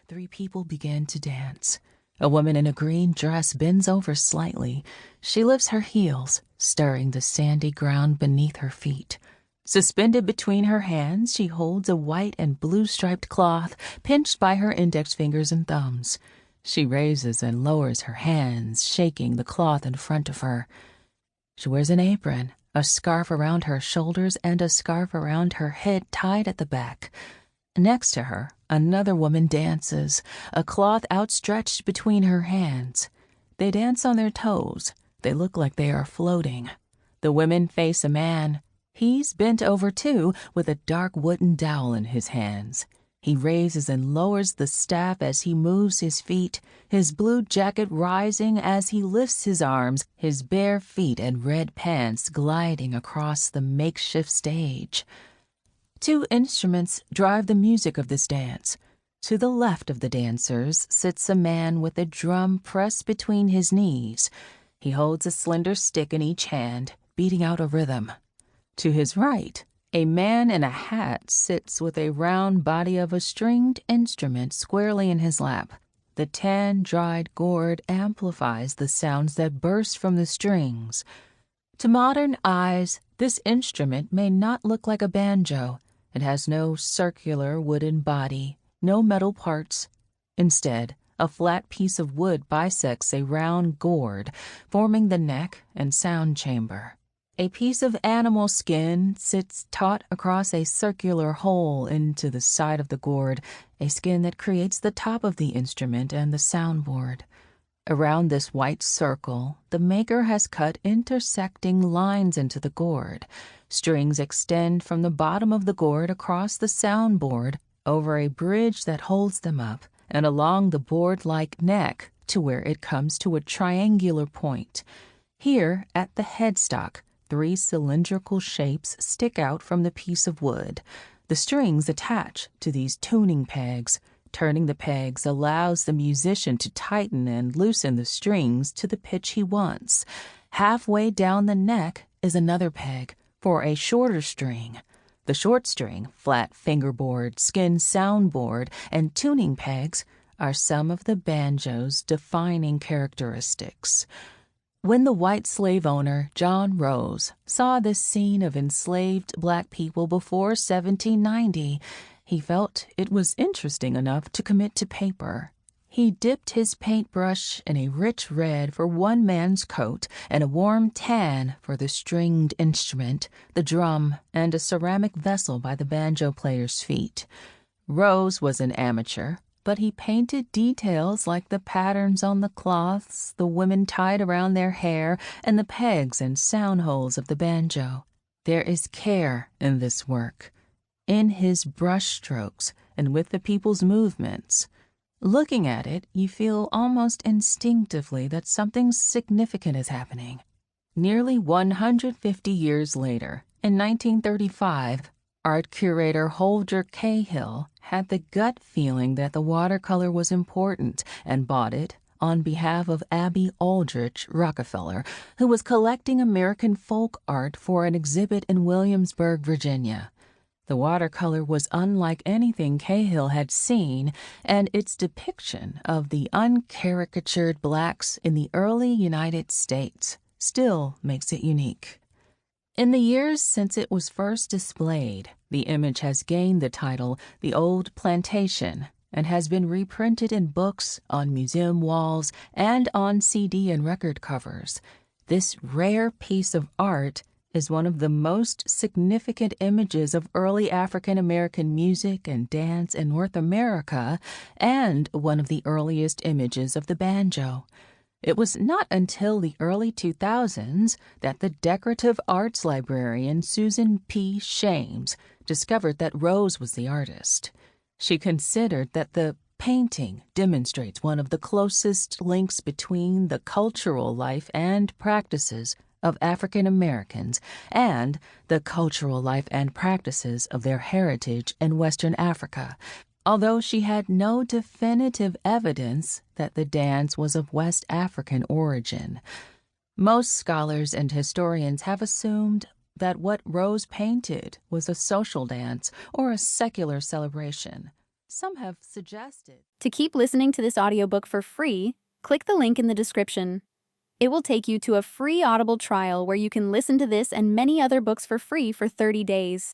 Three people begin to dance. A woman in a green dress bends over slightly. She lifts her heels, stirring the sandy ground beneath her feet. Suspended between her hands, she holds a white and blue-striped cloth pinched by her index fingers and thumbs. She raises and lowers her hands, shaking the cloth in front of her. She wears an apron, a scarf around her shoulders, and a scarf around her head tied at the back. Next to her, another woman dances, a cloth outstretched between her hands. They dance on their toes. They look like they are floating. The women face a man. He's bent over too, with a dark wooden dowel in his hands. He raises and lowers the staff as he moves his feet, his blue jacket rising as he lifts his arms, his bare feet and red pants gliding across the makeshift stage. Two instruments drive the music of this dance. To the left of the dancers sits a man with a drum pressed between his knees. He holds a slender stick in each hand, beating out a rhythm. To his right, a man in a hat sits with a round body of a stringed instrument squarely in his lap. The tan-dried gourd amplifies the sounds that burst from the strings. To modern eyes, this instrument may not look like a banjo. It has no circular wooden body, no metal parts. Instead, a flat piece of wood bisects a round gourd, forming the neck and sound chamber. A piece of animal skin sits taut across a circular hole into the side of the gourd, a skin that creates the top of the instrument and the soundboard. Around this white circle, the maker has cut intersecting lines into the gourd. Strings extend from the bottom of the gourd across the soundboard, over a bridge that holds them up, and along the board-like neck to where it comes to a triangular point. Here, at the headstock, three cylindrical shapes stick out from the piece of wood. The strings attach to these tuning pegs. Turning the pegs allows the musician to tighten and loosen the strings to the pitch he wants. Halfway down the neck is another peg for a shorter string. The short string, flat fingerboard, skin soundboard, and tuning pegs are some of the banjo's defining characteristics. When the white slave owner, John Rose, saw this scene of enslaved black people before 1790, he felt it was interesting enough to commit to paper. He dipped his paintbrush in a rich red for one man's coat and a warm tan for the stringed instrument, the drum, and a ceramic vessel by the banjo player's feet. Rose was an amateur, but he painted details like the patterns on the cloths, the women tied around their hair, and the pegs and sound holes of the banjo. There is care in this work, in his brush strokes and with the people's movements. Looking at it, you feel almost instinctively that something significant is happening. Nearly 150 years later, in 1935, art curator Holger Cahill had the gut feeling that the watercolor was important and bought it on behalf of Abby Aldrich Rockefeller, who was collecting American folk art for an exhibit in Williamsburg, Virginia. The watercolor was unlike anything Cahill had seen, and its depiction of the uncaricatured blacks in the early United States still makes it unique. In the years since it was first displayed, the image has gained the title The Old Plantation and has been reprinted in books, on museum walls, and on CD and record covers. This rare piece of art is one of the most significant images of early African American music and dance in North America, and one of the earliest images of the banjo. It was not until the early 2000s that the decorative arts librarian Susan P. Shames discovered that Rose was the artist. She considered that the painting demonstrates one of the closest links between the cultural life and practices of African Americans and the cultural life and practices of their heritage in Western Africa, although she had no definitive evidence that the dance was of West African origin. Most scholars and historians have assumed that what Rose painted was a social dance or a secular celebration. Some have suggested. To keep listening to this audiobook for free, click the link in the description. It will take you to a free Audible trial where you can listen to this and many other books for free for 30 days.